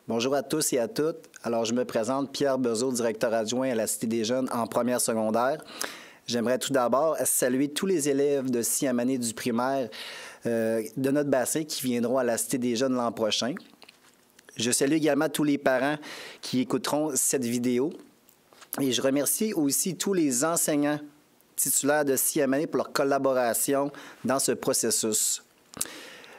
Bonjour à tous et à toutes. Alors, je me présente Pierre Bezeau, directeur adjoint à la Cité des Jeunes en première secondaire. J'aimerais tout d'abord saluer tous les élèves de 6e année du primaire de notre bassin qui viendront à la Cité des Jeunes l'an prochain. Je salue également tous les parents qui écouteront cette vidéo. Et je remercie aussi tous les enseignants titulaires de 6e année pour leur collaboration dans ce processus.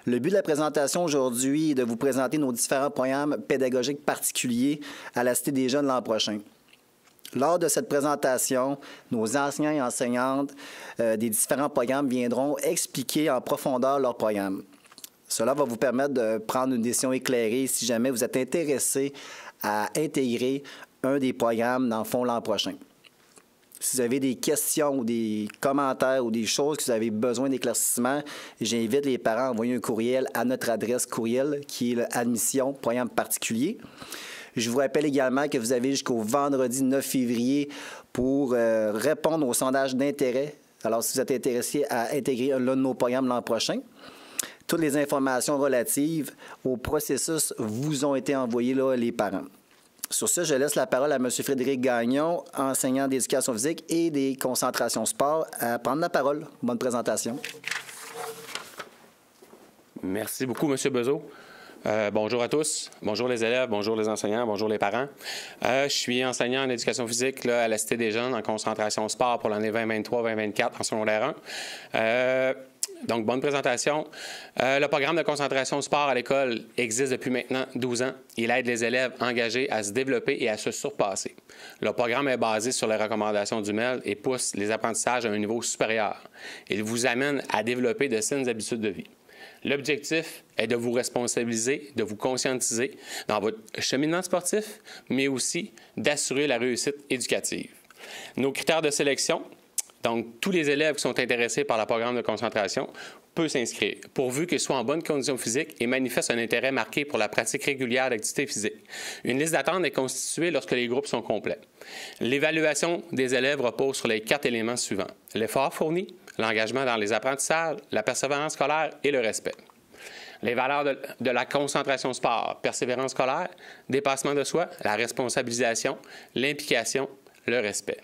Le but de la présentation aujourd'hui est de vous présenter nos différents programmes pédagogiques particuliers à la Cité des Jeunes l'an prochain. Lors de cette présentation, nos enseignants et enseignantes des différents programmes viendront expliquer en profondeur leurs programmes. Cela va vous permettre de prendre une décision éclairée si jamais vous êtes intéressé à intégrer un des programmes dans le fond l'an prochain. Si vous avez des questions ou des commentaires ou des choses que vous avez besoin d'éclaircissement, j'invite les parents à envoyer un courriel à notre adresse courriel qui est admission programme particulier. Je vous rappelle également que vous avez jusqu'au vendredi 9 février pour répondre au sondage d'intérêt. Alors, si vous êtes intéressé à intégrer l'un de nos programmes l'an prochain, toutes les informations relatives au processus vous ont été envoyées, là, les parents. Sur ce, je laisse la parole à M. Frédéric Gagnon, enseignant d'éducation physique et des concentrations sport, à prendre la parole. Bonne présentation. Merci beaucoup, M. Bezeau. Bonjour à tous. Bonjour les élèves, bonjour les enseignants, bonjour les parents. Je suis enseignant en éducation physique là, à la Cité des Jeunes en concentration sport pour l'année 2023-2024 en secondaire 1. Donc, bonne présentation. Le programme de concentration sport à l'école existe depuis maintenant 12 ans. Il aide les élèves engagés à se développer et à se surpasser. Le programme est basé sur les recommandations du MEL et pousse les apprentissages à un niveau supérieur. Il vous amène à développer de saines habitudes de vie. L'objectif est de vous responsabiliser, de vous conscientiser dans votre cheminement sportif, mais aussi d'assurer la réussite éducative. Nos critères de sélection, donc tous les élèves qui sont intéressés par le programme de concentration peuvent s'inscrire, pourvu qu'ils soient en bonne condition physique et manifestent un intérêt marqué pour la pratique régulière d'activité physique. Une liste d'attente est constituée lorsque les groupes sont complets. L'évaluation des élèves repose sur les 4 éléments suivants: l'effort fourni, l'engagement dans les apprentissages, la persévérance scolaire et le respect. Les valeurs de la concentration sport: persévérance scolaire, dépassement de soi, la responsabilisation, l'implication, le respect.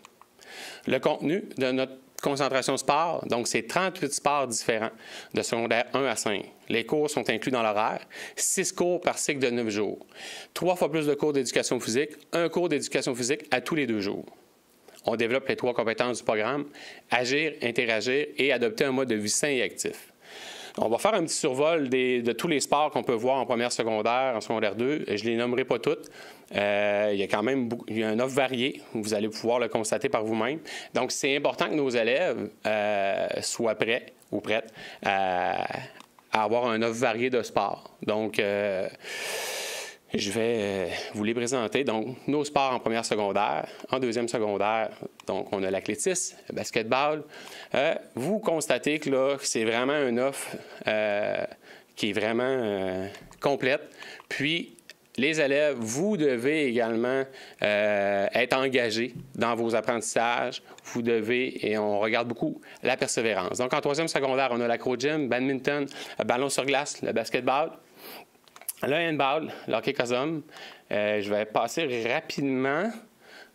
Le contenu de notre concentration sport, donc c'est 38 sports différents de secondaire 1 à 5. Les cours sont inclus dans l'horaire, 6 cours par cycle de 9 jours, 3 fois plus de cours d'éducation physique, 1 cours d'éducation physique à tous les 2 jours. On développe les 3 compétences du programme: agir, interagir et adopter un mode de vie sain et actif. On va faire un petit survol de tous les sports qu'on peut voir en première secondaire, en secondaire 2. Je ne les nommerai pas toutes. Il y a quand même une offre variée. Vous allez pouvoir le constater par vous-même. Donc, c'est important que nos élèves soient prêts ou prêtes à avoir un offre variée de sports. Donc, je vais vous les présenter. Donc, nos sports en première secondaire. En deuxième secondaire, donc, on a l'athlétisme, le basketball. Vous constatez que là, c'est vraiment une offre qui est vraiment complète. Puis, les élèves, vous devez également être engagés dans vos apprentissages. Vous devez, et on regarde beaucoup, la persévérance. Donc, en troisième secondaire, on a l'acro-gym, badminton, ballon sur glace, le basketball. Le handball, le hockey cosum, je vais passer rapidement.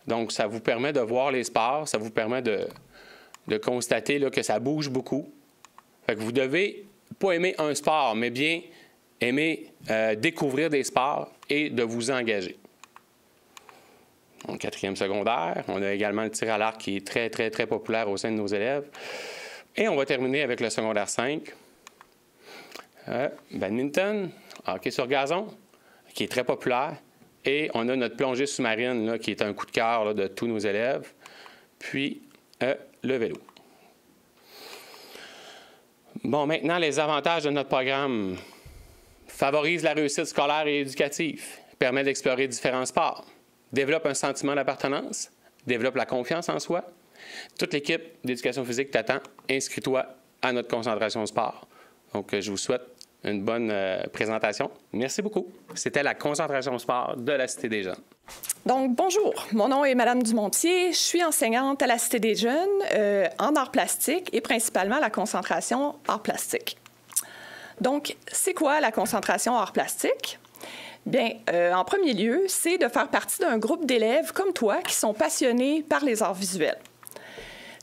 Donc, ça vous permet de voir les sports, ça vous permet de constater là, que ça bouge beaucoup. Fait que vous devez pas aimer un sport, mais bien aimer découvrir des sports et de vous engager. Donc, quatrième secondaire, on a également le tir à l'arc qui est très, très, très populaire au sein de nos élèves. Et on va terminer avec le secondaire 5. Badminton, hockey sur gazon, qui est très populaire. Et on a notre plongée sous-marine, là, qui est un coup de cœur là, de tous nos élèves. Puis, le vélo. Bon, maintenant, les avantages de notre programme. Favorise la réussite scolaire et éducative. Permet d'explorer différents sports. Développe un sentiment d'appartenance. Développe la confiance en soi. Toute l'équipe d'éducation physique t'attend. Inscris-toi à notre concentration sport. Donc, je vous souhaite une bonne présentation. Merci beaucoup. C'était la concentration sport de la Cité des Jeunes. Donc, bonjour. Mon nom est Mme Dumontier. Je suis enseignante à la Cité des Jeunes en arts plastiques et principalement la concentration arts plastiques. Donc, c'est quoi la concentration arts plastiques? Bien, en premier lieu, c'est de faire partie d'un groupe d'élèves comme toi qui sont passionnés par les arts visuels.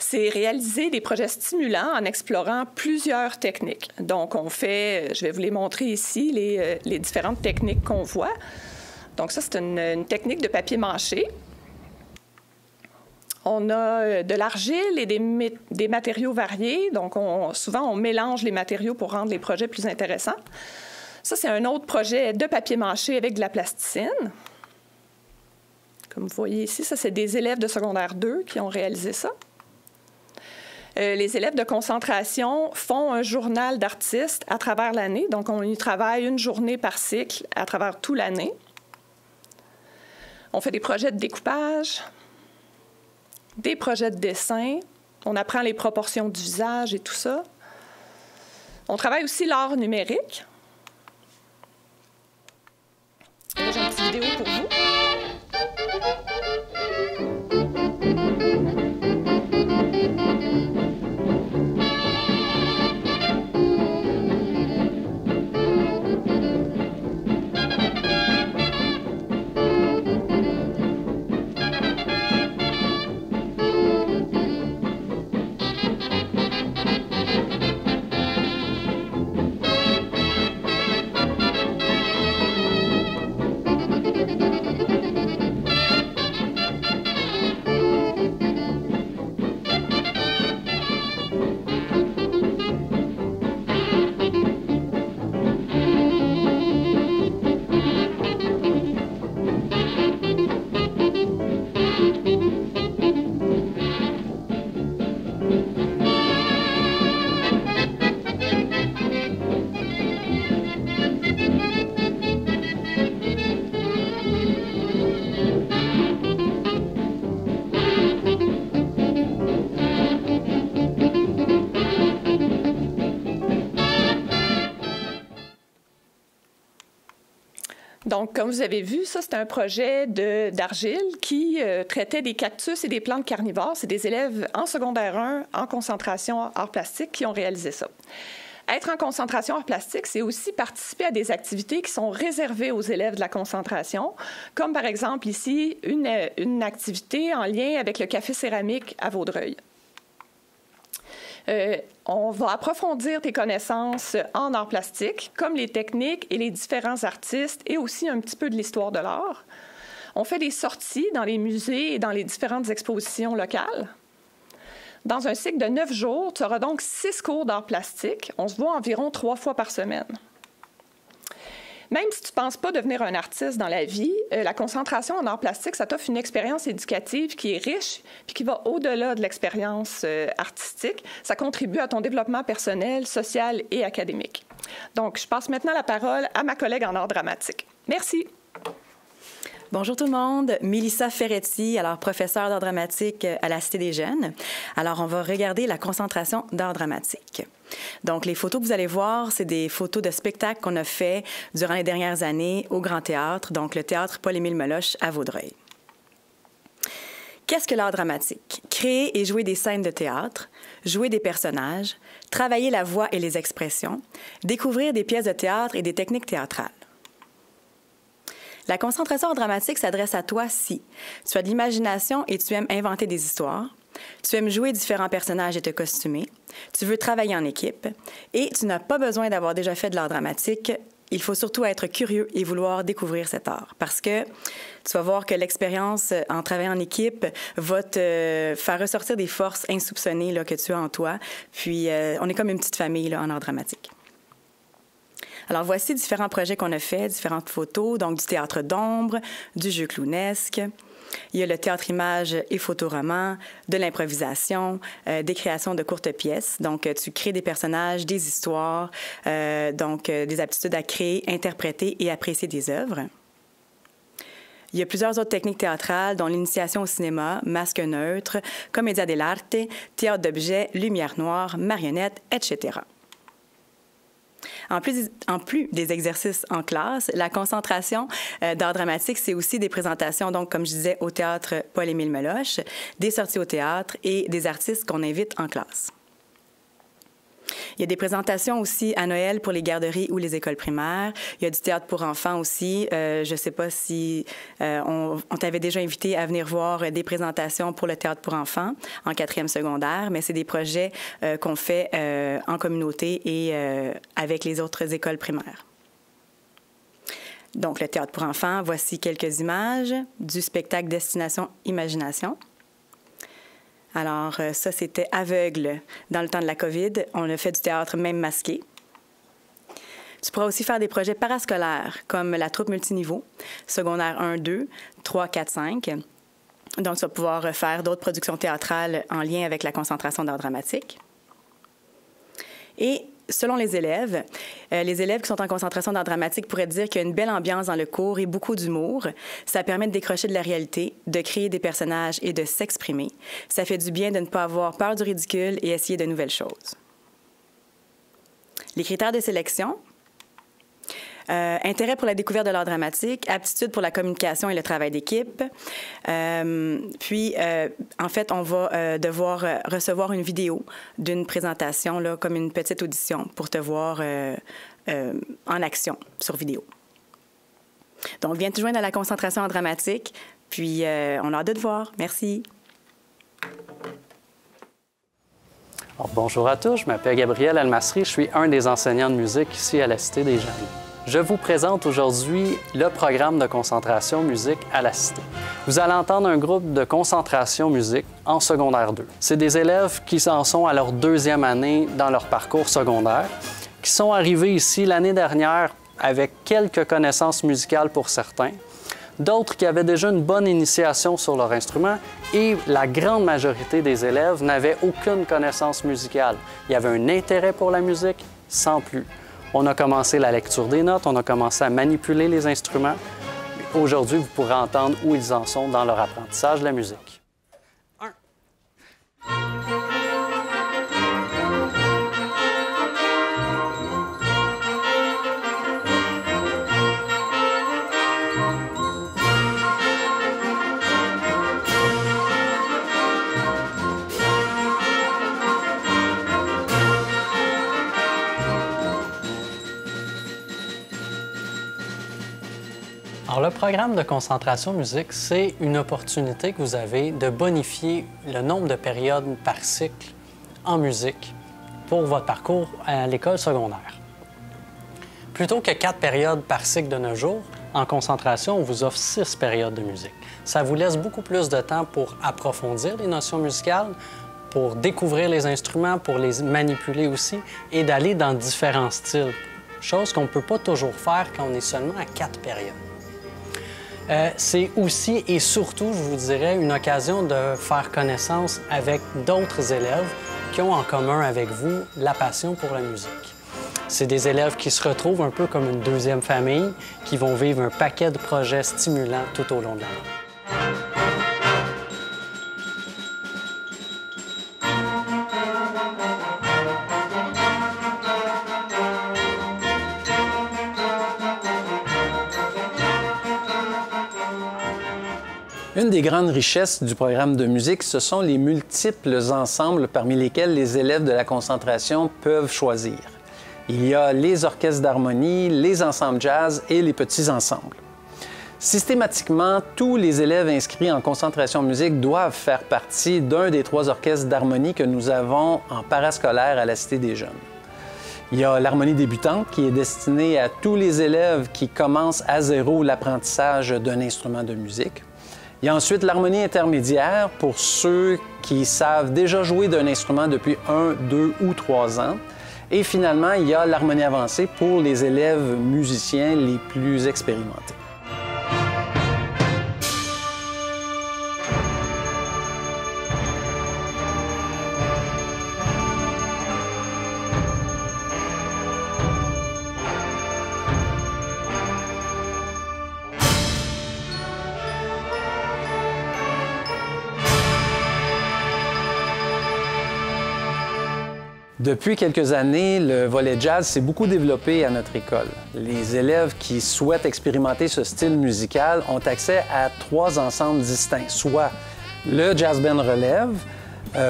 C'est réaliser des projets stimulants en explorant plusieurs techniques. Donc, on fait, je vais vous les montrer ici, les différentes techniques qu'on voit. Donc, ça, c'est une technique de papier mâché. On a de l'argile et des matériaux variés. Donc, souvent, on mélange les matériaux pour rendre les projets plus intéressants. Ça, c'est un autre projet de papier mâché avec de la plasticine. Comme vous voyez ici, ça, c'est des élèves de secondaire 2 qui ont réalisé ça. Les élèves de concentration font un journal d'artistes à travers l'année. Donc, on y travaille une journée par cycle à travers toute l'année. On fait des projets de découpage, des projets de dessin. On apprend les proportions du visage et tout ça. On travaille aussi l'art numérique. Là, j'ai une petite vidéo pour vous. Donc, comme vous avez vu, ça, c'est un projet d'argile qui traitait des cactus et des plantes carnivores. C'est des élèves en secondaire 1 en concentration art plastique qui ont réalisé ça. Être en concentration art plastique, c'est aussi participer à des activités qui sont réservées aux élèves de la concentration, comme par exemple ici, une activité en lien avec le café céramique à Vaudreuil. On va approfondir tes connaissances en art plastique, comme les techniques et les différents artistes, et aussi un petit peu de l'histoire de l'art. On fait des sorties dans les musées et dans les différentes expositions locales. Dans un cycle de 9 jours, tu auras donc 6 cours d'art plastique. On se voit environ 3 fois par semaine. Même si tu ne penses pas devenir un artiste dans la vie, la concentration en art plastique, ça t'offre une expérience éducative qui est riche puis qui va au-delà de l'expérience artistique. Ça contribue à ton développement personnel, social et académique. Donc, je passe maintenant la parole à ma collègue en art dramatique. Merci. Bonjour tout le monde, Mélissa Ferretti, alors professeure d'art dramatique à la Cité des Jeunes. Alors, on va regarder la concentration d'art dramatique. Donc, les photos que vous allez voir, c'est des photos de spectacles qu'on a fait durant les dernières années au Grand Théâtre, donc le Théâtre Paul-Émile Meloche à Vaudreuil. Qu'est-ce que l'art dramatique? Créer et jouer des scènes de théâtre, jouer des personnages, travailler la voix et les expressions, découvrir des pièces de théâtre et des techniques théâtrales. La concentration dramatique s'adresse à toi si tu as de l'imagination et tu aimes inventer des histoires, tu aimes jouer différents personnages et te costumer, tu veux travailler en équipe et tu n'as pas besoin d'avoir déjà fait de l'art dramatique. Il faut surtout être curieux et vouloir découvrir cet art parce que tu vas voir que l'expérience en travaillant en équipe va te faire ressortir des forces insoupçonnées là, que tu as en toi. Puis, on est comme une petite famille là, en art dramatique. Alors, voici différents projets qu'on a faits, différentes photos, donc du théâtre d'ombre, du jeu clownesque. Il y a le théâtre image et photoroman, de l'improvisation, des créations de courtes pièces. Donc, tu crées des personnages, des histoires, des aptitudes à créer, interpréter et apprécier des œuvres. Il y a plusieurs autres techniques théâtrales, dont l'initiation au cinéma, masque neutre, commedia dell'arte, théâtre d'objets, lumière noire, marionnettes, etc. En plus des exercices en classe, la concentration d'art dramatique, c'est aussi des présentations, donc comme je disais, au théâtre Paul-Émile Meloche, des sorties au théâtre et des artistes qu'on invite en classe. Il y a des présentations aussi à Noël pour les garderies ou les écoles primaires. Il y a du théâtre pour enfants aussi. Je ne sais pas si on t'avait déjà invité à venir voir des présentations pour le théâtre pour enfants en 4e secondaire, mais c'est des projets qu'on fait en communauté et avec les autres écoles primaires. Donc, le théâtre pour enfants, voici quelques images du spectacle Destination Imagination. Alors, ça, c'était aveugle dans le temps de la COVID. On a fait du théâtre même masqué. Tu pourras aussi faire des projets parascolaires, comme la troupe multiniveau, secondaire 1, 2, 3, 4, 5. Donc, tu vas pouvoir faire d'autres productions théâtrales en lien avec la concentration d'art dramatique. Et selon les élèves qui sont en concentration d'art dramatique pourraient dire qu'il y a une belle ambiance dans le cours et beaucoup d'humour. Ça permet de décrocher de la réalité, de créer des personnages et de s'exprimer. Ça fait du bien de ne pas avoir peur du ridicule et essayer de nouvelles choses. Les critères de sélection. Intérêt pour la découverte de l'art dramatique, aptitude pour la communication et le travail d'équipe. Puis, en fait, on va devoir recevoir une vidéo d'une présentation, là, comme une petite audition, pour te voir en action sur vidéo. Donc, viens te joindre à la concentration en dramatique, puis on a hâte de te voir. Merci. Alors, bonjour à tous, je m'appelle Gabriel Almasri, je suis un des enseignants de musique ici à la Cité des Jeunes. Je vous présente aujourd'hui le programme de concentration musique à la Cité. Vous allez entendre un groupe de concentration musique en secondaire 2. C'est des élèves qui en sont à leur 2e année dans leur parcours secondaire, qui sont arrivés ici l'année dernière avec quelques connaissances musicales pour certains, d'autres qui avaient déjà une bonne initiation sur leur instrument et la grande majorité des élèves n'avaient aucune connaissance musicale. Il y avait un intérêt pour la musique, sans plus. On a commencé la lecture des notes, on a commencé à manipuler les instruments. Aujourd'hui, vous pourrez entendre où ils en sont dans leur apprentissage de la musique. Alors, le programme de concentration musique, c'est une opportunité que vous avez de bonifier le nombre de périodes par cycle en musique pour votre parcours à l'école secondaire. Plutôt que 4 périodes par cycle de 9 jours, en concentration, on vous offre 6 périodes de musique. Ça vous laisse beaucoup plus de temps pour approfondir les notions musicales, pour découvrir les instruments, pour les manipuler aussi et d'aller dans différents styles, chose qu'on ne peut pas toujours faire quand on est seulement à 4 périodes. C'est aussi et surtout, je vous dirais, une occasion de faire connaissance avec d'autres élèves qui ont en commun avec vous la passion pour la musique. C'est des élèves qui se retrouvent un peu comme une deuxième famille, qui vont vivre un paquet de projets stimulants tout au long de l'année. Une des grandes richesses du programme de musique, ce sont les multiples ensembles parmi lesquels les élèves de la concentration peuvent choisir. Il y a les orchestres d'harmonie, les ensembles jazz et les petits ensembles. Systématiquement, tous les élèves inscrits en concentration musique doivent faire partie d'un des 3 orchestres d'harmonie que nous avons en parascolaire à la Cité des Jeunes. Il y a l'harmonie débutante qui est destinée à tous les élèves qui commencent à zéro l'apprentissage d'un instrument de musique. Il y a ensuite l'harmonie intermédiaire pour ceux qui savent déjà jouer d'un instrument depuis 1, 2 ou 3 ans. Et finalement, il y a l'harmonie avancée pour les élèves musiciens les plus expérimentés. Depuis quelques années, le volet jazz s'est beaucoup développé à notre école. Les élèves qui souhaitent expérimenter ce style musical ont accès à 3 ensembles distincts, soit le Jazz Band Relève,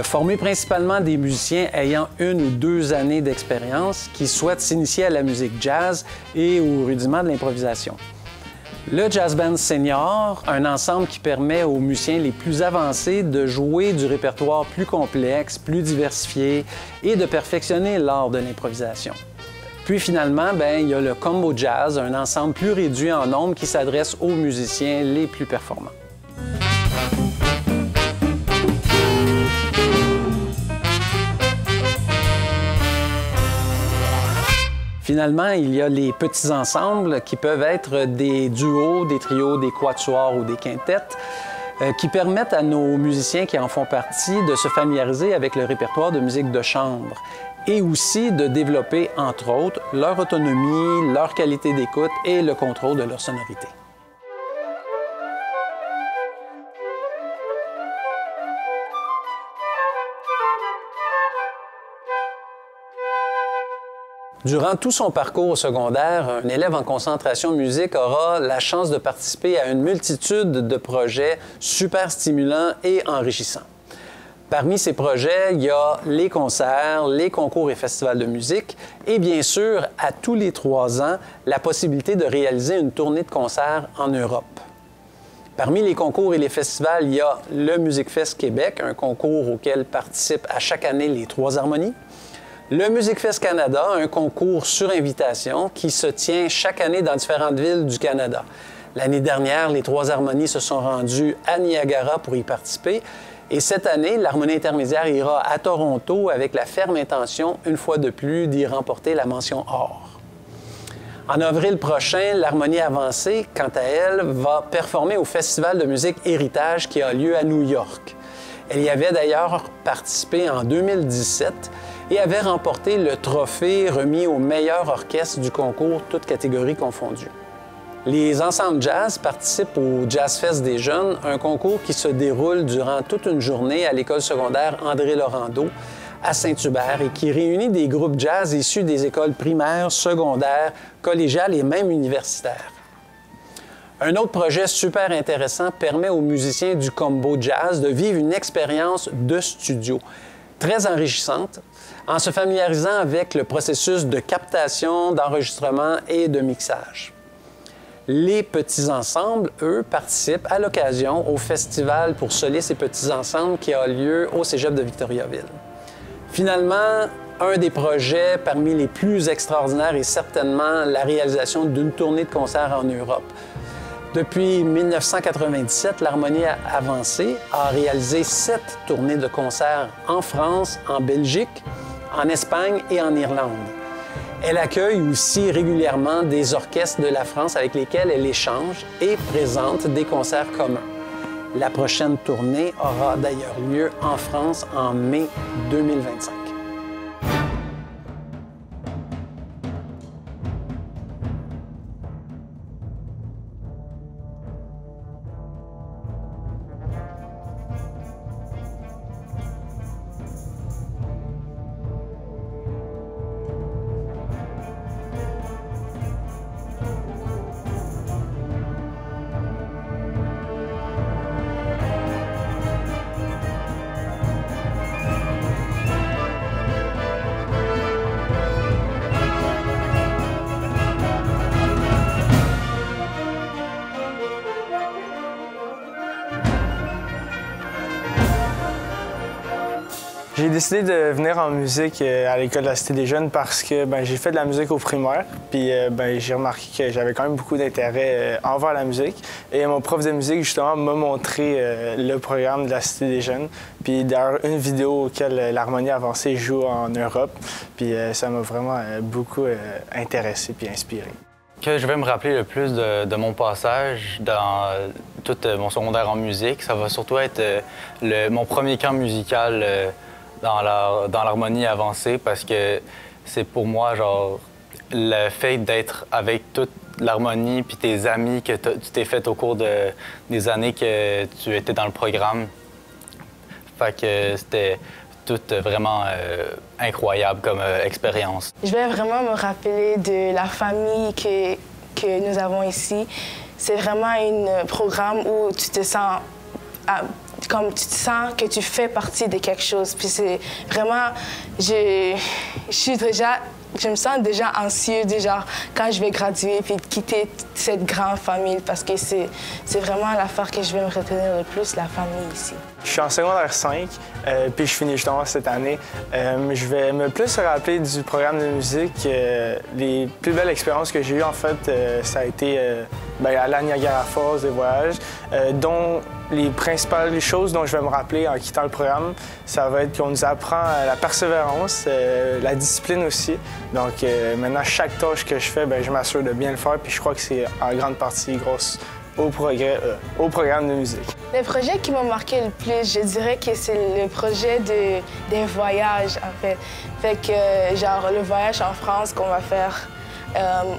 Formé principalement des musiciens ayant 1 ou 2 années d'expérience qui souhaitent s'initier à la musique jazz et aux rudiments de l'improvisation. Le Jazz Band Senior, un ensemble qui permet aux musiciens les plus avancés de jouer du répertoire plus complexe, plus diversifié et de perfectionner l'art de l'improvisation. Puis finalement, il y a le Combo Jazz, un ensemble plus réduit en nombre qui s'adresse aux musiciens les plus performants. Finalement, il y a les petits ensembles qui peuvent être des duos, des trios, des quatuors ou des quintettes qui permettent à nos musiciens qui en font partie de se familiariser avec le répertoire de musique de chambre et aussi de développer, entre autres, leur autonomie, leur qualité d'écoute et le contrôle de leur sonorité. Durant tout son parcours au secondaire, un élève en concentration musique aura la chance de participer à une multitude de projets super stimulants et enrichissants. Parmi ces projets, il y a les concerts, les concours et festivals de musique et bien sûr, à tous les 3 ans, la possibilité de réaliser une tournée de concerts en Europe. Parmi les concours et les festivals, il y a le Music Fest Québec, un concours auquel participent à chaque année les 3 harmonies. Le Music Fest Canada, un concours sur invitation qui se tient chaque année dans différentes villes du Canada. L'année dernière, les 3 harmonies se sont rendues à Niagara pour y participer. Et cette année, l'harmonie intermédiaire ira à Toronto avec la ferme intention, une fois de plus, d'y remporter la mention or. En avril prochain, l'harmonie avancée, quant à elle, va performer au Festival de musique Héritage qui a lieu à New York. Elle y avait d'ailleurs participé en 2017 et avait remporté le trophée remis au meilleur orchestre du concours, toutes catégories confondues. Les ensembles jazz participent au Jazz Fest des jeunes, un concours qui se déroule durant toute une journée à l'école secondaire André Laurendeau à Saint-Hubert et qui réunit des groupes jazz issus des écoles primaires, secondaires, collégiales et même universitaires. Un autre projet super intéressant permet aux musiciens du Combo Jazz de vivre une expérience de studio très enrichissante en se familiarisant avec le processus de captation, d'enregistrement et de mixage. Les petits ensembles, eux, participent à l'occasion au festival pour solistes et petits ensembles qui a lieu au Cégep de Victoriaville. Finalement, un des projets parmi les plus extraordinaires est certainement la réalisation d'une tournée de concerts en Europe. Depuis 1997, l'Harmonie avancée a réalisé 7 tournées de concerts en France, en Belgique, en Espagne et en Irlande. Elle accueille aussi régulièrement des orchestres de la France avec lesquels elle échange et présente des concerts communs. La prochaine tournée aura d'ailleurs lieu en France en mai 2025. J'ai décidé de venir en musique à l'École de la Cité des Jeunes parce que j'ai fait de la musique au primaire. Puis j'ai remarqué que j'avais quand même beaucoup d'intérêt envers la musique. Et mon prof de musique, justement, m'a montré le programme de la Cité des Jeunes. Puis d'ailleurs, une vidéo auquel l'harmonie avancée joue en Europe. Puis ça m'a vraiment beaucoup intéressé puis inspiré. Que je vais me rappeler le plus de mon passage dans tout mon secondaire en musique, ça va surtout être mon premier camp musical dans l'harmonie avancée parce que c'est pour moi, genre, le fait d'être avec toute l'harmonie puis tes amis que tu t'es fait au cours des années que tu étais dans le programme. Fait que c'était tout vraiment incroyable comme expérience. Je vais vraiment me rappeler de la famille que nous avons ici. C'est vraiment un programme où tu te sens comme tu te sens que tu fais partie de quelque chose. Puis c'est vraiment, je me sens déjà anxieuse déjà quand je vais graduer puis quitter cette grande famille parce que c'est vraiment l'affaire que je vais me retenir le plus, la famille ici. Je suis en secondaire 5, puis je finis justement cette année. Je vais me plus rappeler du programme de musique. Les plus belles expériences que j'ai eues, en fait, ça a été aller à Niagara Falls, des voyages, dont les principales choses dont je vais me rappeler en quittant le programme, ça va être qu'on nous apprend la persévérance, la discipline aussi. Donc maintenant, chaque tâche que je fais, je m'assure de bien le faire, puis je crois que c'est en grande partie grâce au programme de musique. Le projet qui m'a marqué le plus, je dirais que c'est le projet des voyages, en fait. Fait que, genre, le voyage en France qu'on va faire,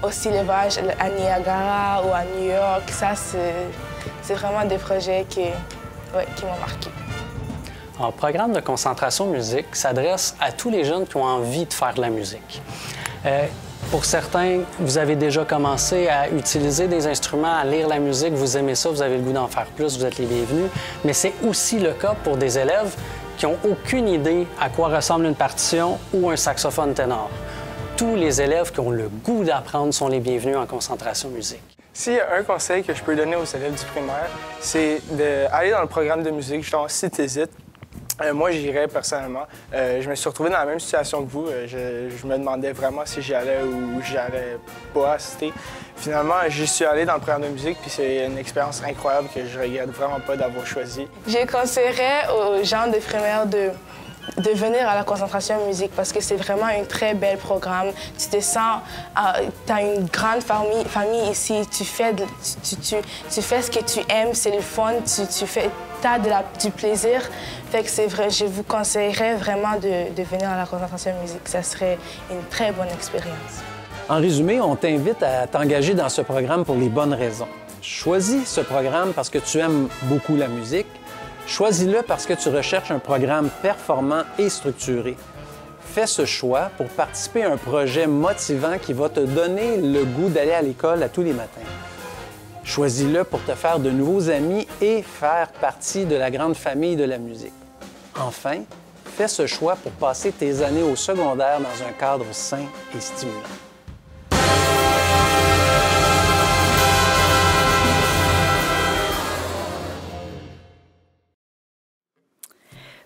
aussi le voyage à Niagara ou à New York, ça, c'est vraiment des projets qui m'ont marqué. Le programme de concentration musique s'adresse à tous les jeunes qui ont envie de faire de la musique. Pour certains, vous avez déjà commencé à utiliser des instruments, à lire la musique, vous aimez ça, vous avez le goût d'en faire plus, vous êtes les bienvenus. Mais c'est aussi le cas pour des élèves qui n'ont aucune idée à quoi ressemble une partition ou un saxophone ténor. Tous les élèves qui ont le goût d'apprendre sont les bienvenus en concentration musique. S'il y a un conseil que je peux donner aux élèves du primaire, c'est d'aller dans le programme de musique, justement, si tu hésites. Moi, j'irais personnellement. Je me suis retrouvé dans la même situation que vous. Je me demandais vraiment si j'y allais ou j'allais pas assister. Finalement, j'y suis allé dans le programme de musique, puis c'est une expérience incroyable que je regrette vraiment pas d'avoir choisi. Je conseillerais aux gens de primaire de venir à la concentration musique parce que c'est vraiment un très bel programme. Tu te sens, tu as une grande famille ici, tu fais ce que tu aimes, c'est le fun, tu as du plaisir. Fait que c'est vrai, je vous conseillerais vraiment de venir à la concentration musique. Ça serait une très bonne expérience. En résumé, on t'invite à t'engager dans ce programme pour les bonnes raisons. Choisis ce programme parce que tu aimes beaucoup la musique. Choisis-le parce que tu recherches un programme performant et structuré. Fais ce choix pour participer à un projet motivant qui va te donner le goût d'aller à l'école à tous les matins. Choisis-le pour te faire de nouveaux amis et faire partie de la grande famille de la musique. Enfin, fais ce choix pour passer tes années au secondaire dans un cadre sain et stimulant.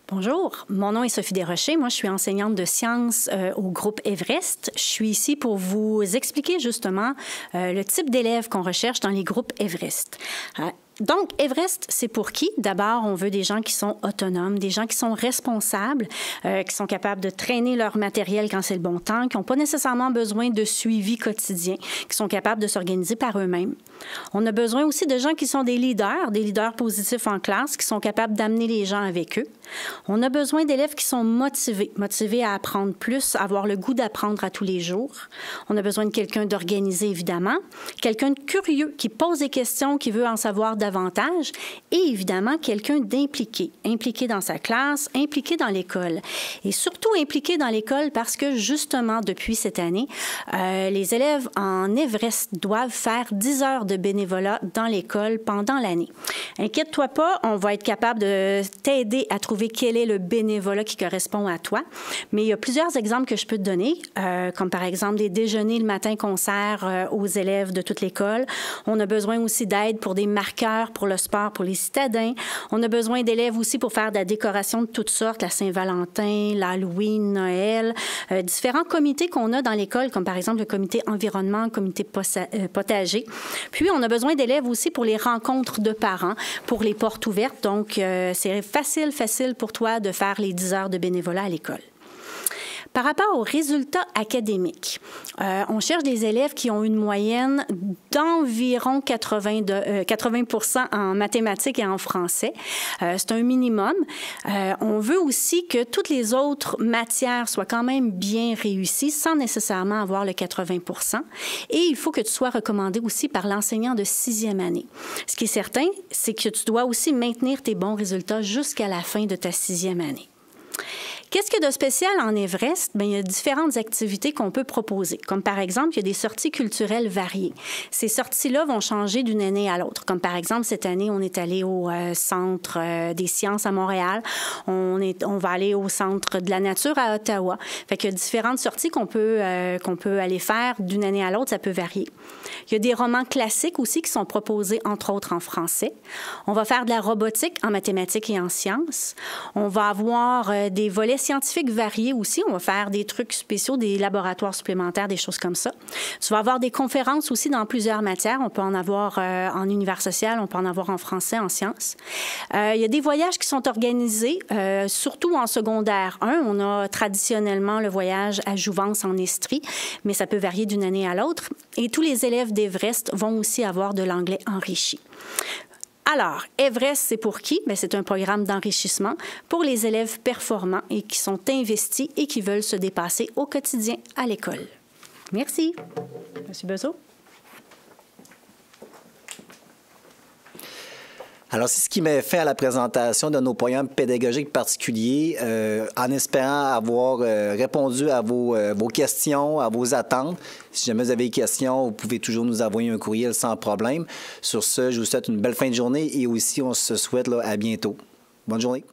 Bonjour, mon nom est Sophie Desrochers. Moi, je suis enseignante de sciences au groupe Everest. Je suis ici pour vous expliquer justement le type d'élèves qu'on recherche dans les groupes Everest. Donc, Everest, c'est pour qui? D'abord, on veut des gens qui sont autonomes, des gens qui sont responsables, qui sont capables de traîner leur matériel quand c'est le bon temps, qui n'ont pas nécessairement besoin de suivi quotidien, qui sont capables de s'organiser par eux-mêmes. On a besoin aussi de gens qui sont des leaders positifs en classe, qui sont capables d'amener les gens avec eux. On a besoin d'élèves qui sont motivés à apprendre plus, à avoir le goût d'apprendre à tous les jours. On a besoin de quelqu'un d'organisé, évidemment, quelqu'un de curieux, qui pose des questions, qui veut en savoir davantage, et évidemment, quelqu'un d'impliqué, impliqué dans sa classe, impliqué dans l'école. Et surtout impliqué dans l'école parce que, justement, depuis cette année, les élèves en Everest doivent faire 10 heures de bénévolat dans l'école pendant l'année. Inquiète-toi pas, on va être capable de t'aider à trouver quel est le bénévolat qui correspond à toi. Mais il y a plusieurs exemples que je peux te donner, comme par exemple des déjeuners le matin concert aux élèves de toute l'école. On a besoin aussi d'aide pour des marqueurs pour le sport, pour les citadins. On a besoin d'élèves aussi pour faire de la décoration de toutes sortes, la Saint-Valentin, l'Halloween, Noël, différents comités qu'on a dans l'école, comme par exemple le comité environnement, le comité potager. Puis, on a besoin d'élèves aussi pour les rencontres de parents, pour les portes ouvertes. Donc, c'est facile pour toi de faire les 10 heures de bénévolat à l'école. Par rapport aux résultats académiques, on cherche des élèves qui ont une moyenne d'environ 80% en mathématiques et en français. C'est un minimum. On veut aussi que toutes les autres matières soient quand même bien réussies sans nécessairement avoir le 80%. Et il faut que tu sois recommandé aussi par l'enseignant de 6e année. Ce qui est certain, c'est que tu dois aussi maintenir tes bons résultats jusqu'à la fin de ta 6e année. Qu'est-ce qu'il y a de spécial en Everest? Bien, il y a différentes activités qu'on peut proposer. Comme par exemple, il y a des sorties culturelles variées. Ces sorties-là vont changer d'une année à l'autre. Comme par exemple, cette année, on est allé au Centre des sciences à Montréal. On va aller au Centre de la nature à Ottawa. Fait qu'il y a différentes sorties qu'on peut aller faire d'une année à l'autre. Ça peut varier. Il y a des romans classiques aussi qui sont proposés, entre autres, en français. On va faire de la robotique en mathématiques et en sciences. On va avoir des volets scientifiques variés aussi. On va faire des trucs spéciaux, des laboratoires supplémentaires, des choses comme ça. Tu vas avoir des conférences aussi dans plusieurs matières. On peut en avoir en univers social, on peut en avoir en français, en sciences. Il y a des voyages qui sont organisés, surtout en secondaire 1. On a traditionnellement le voyage à Jouvence en Estrie, mais ça peut varier d'une année à l'autre. Et tous les élèves d'Everest vont aussi avoir de l'anglais enrichi. Alors, Everest, c'est pour qui? Bien, c'est un programme d'enrichissement pour les élèves performants et qui sont investis et qui veulent se dépasser au quotidien à l'école. Merci. Monsieur Bezeau? Alors, c'est ce qui m'a fait à la présentation de nos programmes pédagogiques particuliers, en espérant avoir répondu à vos questions, à vos attentes. Si jamais vous avez des questions, vous pouvez toujours nous envoyer un courriel sans problème. Sur ce, je vous souhaite une belle fin de journée et aussi, on se souhaite à bientôt. Bonne journée.